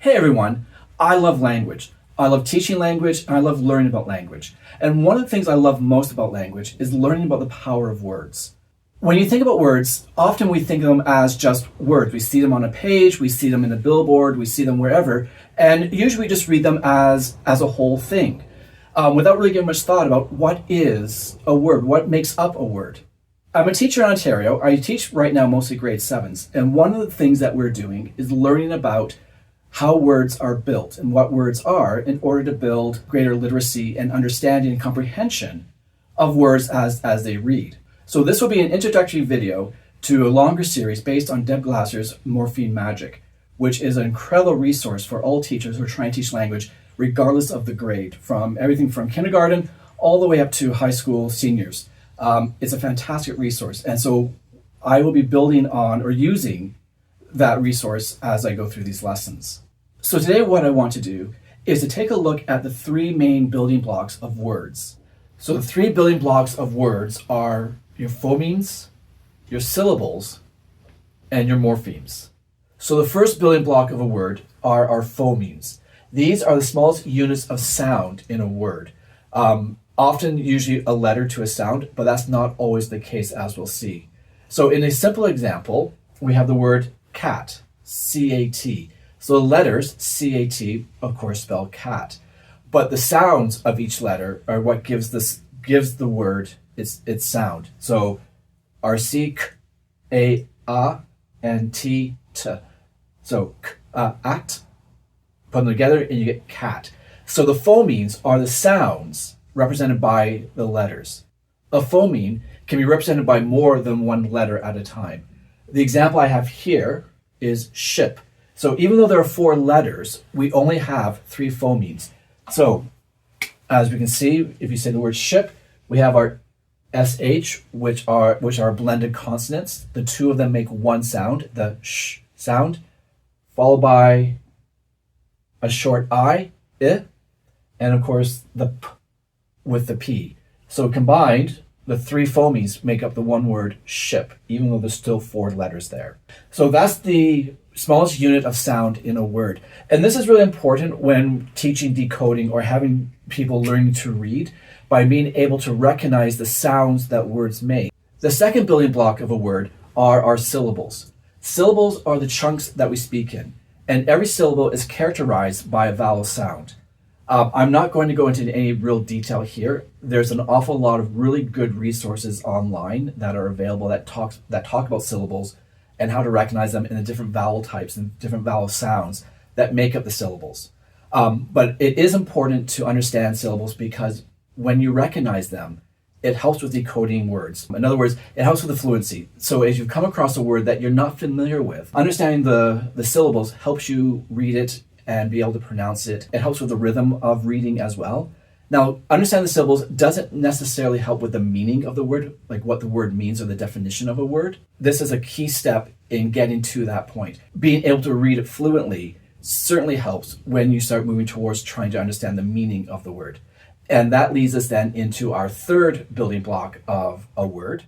Hey everyone, I love language. I love teaching language and I love learning about language. And one of the things I love most about language is learning about the power of words. When you think about words, often we think of them as just words. We see them on a page, we see them in a billboard, we see them wherever, and usually we just read them as a whole thing, without really giving much thought about what is a word, what makes up a word. I'm a teacher in Ontario. I teach right now mostly grade 7s, and one of the things that we're doing is learning about how words are built and what words are in order to build greater literacy and understanding and comprehension of words as they read. So this will be an introductory video to a longer series based on Deb Glaser's Morpheme Magic, which is an incredible resource for all teachers who are trying to teach language regardless of the grade, from everything from kindergarten all the way up to high school seniors. It's a fantastic resource, and so I will be building on or using that resource as I go through these lessons. So today what I want to do is to take a look at the three main building blocks of words. So the three building blocks of words are your phonemes, your syllables, and your morphemes. So the first building block of a word are our phonemes. These are the smallest units of sound in a word. Often usually a letter to a sound, but that's not always the case, as we'll see. So in a simple example, we have the word cat, C-A-T. So the letters C-A-T, of course, spell cat. But the sounds of each letter are what gives the word its sound. So our C, K, A, and T, T. So k, at, put them together and you get cat. So the phonemes are the sounds represented by the letters. A phoneme can be represented by more than one letter at a time. The example I have here is ship. So even though there are 4 letters, we only have 3 phonemes. So as we can see, if you say the word ship, we have our SH, which are blended consonants. The 2 of them make one sound, the sh sound, followed by a short I, and of course the P with the P. So combined, the 3 phonemes make up the one word ship, even though there's still 4 letters there. So that's the smallest unit of sound in a word. And this is really important when teaching decoding or having people learning to read, by being able to recognize the sounds that words make. The second building block of a word are our syllables. Syllables are the chunks that we speak in, and every syllable is characterized by a vowel sound. I'm not going to go into any real detail here. There's an awful lot of really good resources online that are available that talk about syllables and how to recognize them in the different vowel types and different vowel sounds that make up the syllables. But it is important to understand syllables because when you recognize them, it helps with decoding words. In other words, it helps with the fluency. So as you come across a word that you're not familiar with, understanding the syllables helps you read it and be able to pronounce it. It helps with the rhythm of reading as well. Now, understanding the syllables doesn't necessarily help with the meaning of the word, like what the word means or the definition of a word. This is a key step in getting to that point. Being able to read it fluently certainly helps when you start moving towards trying to understand the meaning of the word. And that leads us then into our third building block of a word.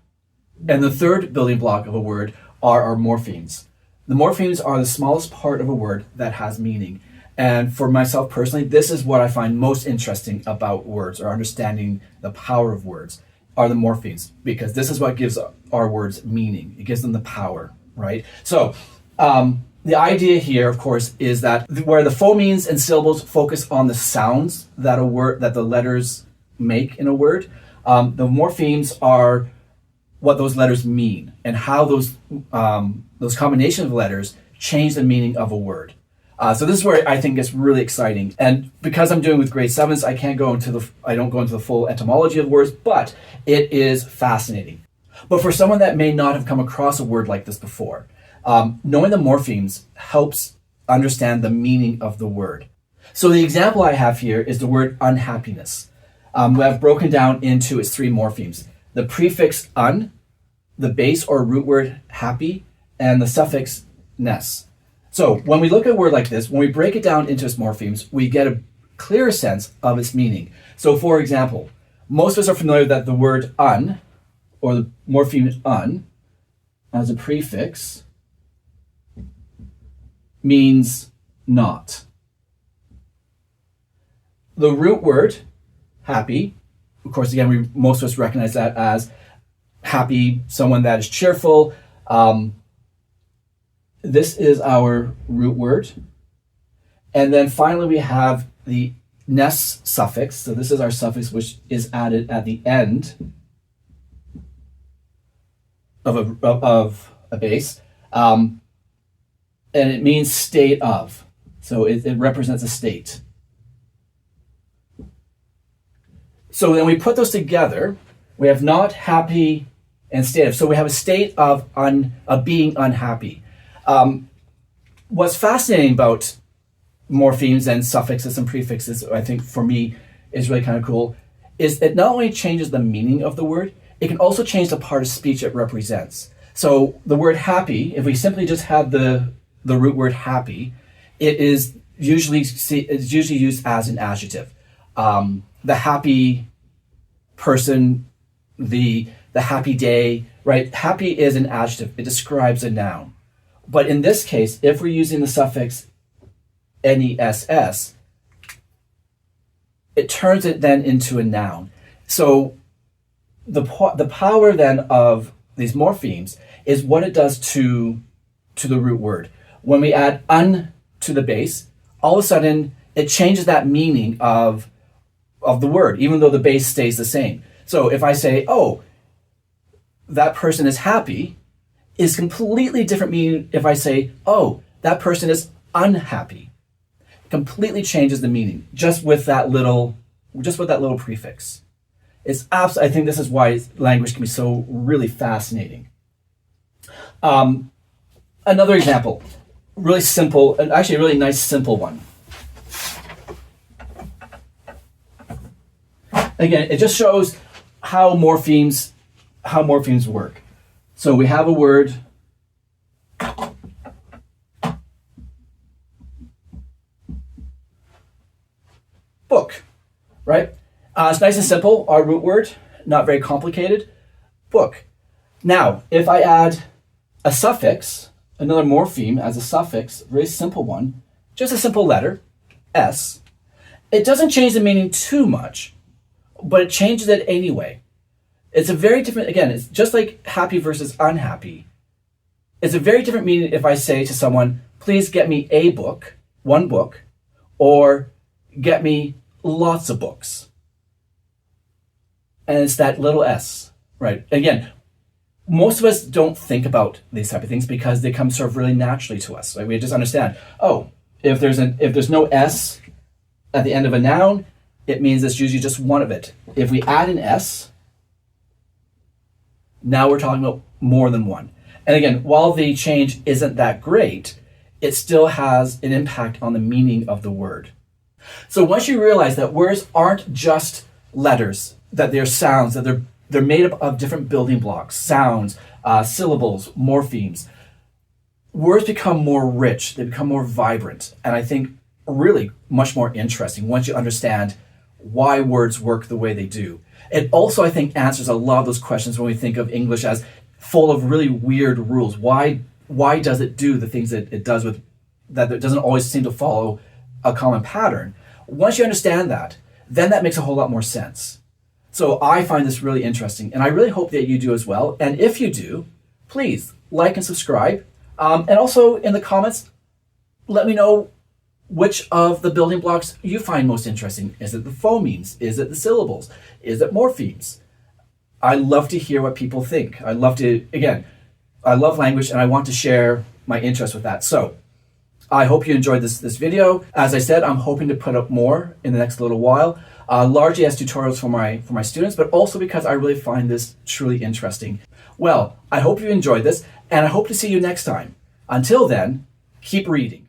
And the third building block of a word are our morphemes. The morphemes are the smallest part of a word that has meaning. And for myself personally, this is what I find most interesting about words, or understanding the power of words, are the morphemes, because this is what gives our words meaning. It gives them the power, right? So the idea here, of course, is that where the phonemes and syllables focus on the sounds that the letters make in a word, the morphemes are what those letters mean and how those combinations of letters change the meaning of a word. So this is where I think it's really exciting. And because I'm doing with grade 7s, I don't go into the full etymology of words, but it is fascinating. But for someone that may not have come across a word like this before, knowing the morphemes helps understand the meaning of the word. So the example I have here is the word unhappiness. We have broken down into its 3 morphemes: the prefix un, the base or root word happy, and the suffix ness. So when we look at a word like this, when we break it down into its morphemes, we get a clearer sense of its meaning. So for example, most of us are familiar that the word un, or the morpheme un, as a prefix, means not. The root word, happy, of course, again, most of us recognize that as happy, someone that is cheerful. This is our root word. And then finally we have the ness suffix. So this is our suffix which is added at the end of a base. And it means state of. So it represents a state. So then we put those together. We have not, happy, and state of. So we have a state of being unhappy. What's fascinating about morphemes and suffixes and prefixes, I think for me is really kind of cool, is it not only changes the meaning of the word, it can also change the part of speech it represents. So the word happy, if we simply just have the root word happy, it is usually used as an adjective. The happy person, the happy day, right? Happy is an adjective. It describes a noun. But in this case, if we're using the suffix ness, it turns it then into a noun. So the power then of these morphemes is what it does to the root word. When we add un to the base, all of a sudden it changes that meaning of the word, even though the base stays the same. So if I say, oh, that person is happy, is completely different meaning if I say, oh, that person is unhappy. It completely changes the meaning just with that little prefix. I think this is why language can be so really fascinating. Another example, really simple, and actually a really nice simple one. Again, it just shows how morphemes work. So we have a word, book, right? It's nice and simple, our root word, not very complicated, book. Now, if I add a suffix, another morpheme as a suffix, very simple one, just a simple letter, S, it doesn't change the meaning too much, but it changes it anyway. It's a very different, again, it's just like happy versus unhappy. It's a very different meaning if I say to someone, please get me a book, one book, or get me lots of books. And it's that little s, right? Again, most of us don't think about these type of things because they come sort of really naturally to us. Right? We just understand, oh, if there's no s at the end of a noun, it means it's usually just one of it. If we add an s, now we're talking about more than one. And again, while the change isn't that great, it still has an impact on the meaning of the word. So once you realize that words aren't just letters, that they're sounds, that they're made up of different building blocks, sounds, syllables, morphemes, words become more rich, they become more vibrant, and I think really much more interesting once you understand why words work the way they do. It also, I think, answers a lot of those questions when we think of English as full of really weird rules. Why does it do the things that it does with that it doesn't always seem to follow a common pattern? Once you understand that, then that makes a whole lot more sense. So I find this really interesting, and I really hope that you do as well. And if you do, please like and subscribe. And also in the comments, let me know which of the building blocks you find most interesting. Is it the phonemes? Is it the syllables? Is it morphemes? I love to hear what people think. I love language and I want to share my interest with that. So I hope you enjoyed this video. As I said, I'm hoping to put up more in the next little while, largely as tutorials for my students, but also because I really find this truly interesting. Well, I hope you enjoyed this, and I hope to see you next time. Until then, keep reading.